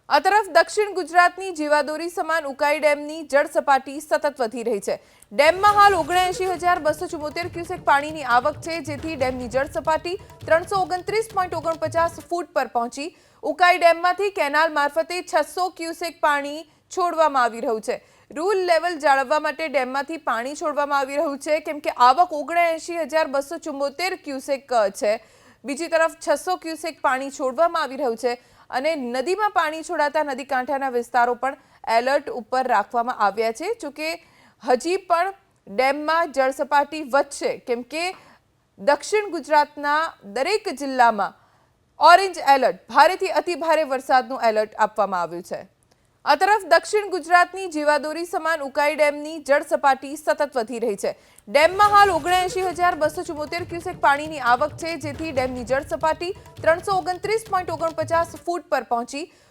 આ તરફ દક્ષિણ ગુજરાતની જીવાદોરી સમાન ઉકાઈ ડેમની જળ સપાટી સતત વધી રહી છે। ડેમમાં હાલ 79,274 ક્યુસેક પાણીની આવક છે, જેથી ડેમની જળ સપાટી 329.49 ફૂટ પર પહોંચી। ઉકાઈ ડેમમાંથી કેનાલ મારફતે 600 ક્યુસેક પાણી છોડવામાં આવી રહ્યું છે। રૂલ લેવલ જાળવવા માટે ડેમમાંથી પાણી છોડવામાં આવી રહ્યું છે, કેમ કે આવક 79,274 ક્યુસેક છે। બીજી તરફ 600 ક્યુસેક પાણી છોડવામાં આવી રહ્યું છે અને નદીમાં પાણી છોડાતા નદી કાંઠાના વિસ્તારો પણ એલર્ટ ઉપર રાખવામાં આવ્યા છે। જો કે હજી પણ ડેમમાં જળ સપાટી વધશે, કેમ કે દક્ષિણ ગુજરાતના દરેક જિલ્લામાં ઓરેન્જ એલર્ટ, ભારેથી અતિ ભારે વરસાદનું એલર્ટ આપવામાં આવ્યું છે। આ તરફ દક્ષિણ ગુજરાતની જીવાદોરી સમાન ઉકાઈ ડેમની જળ સપાટી સતત વધી રહી છે। ડેમમાં હાલ 79,274 ક્યુસેક પાણીની આવક છે, જેથી ડેમની જળ સપાટી 329.49 ફૂટ પર પહોંચી।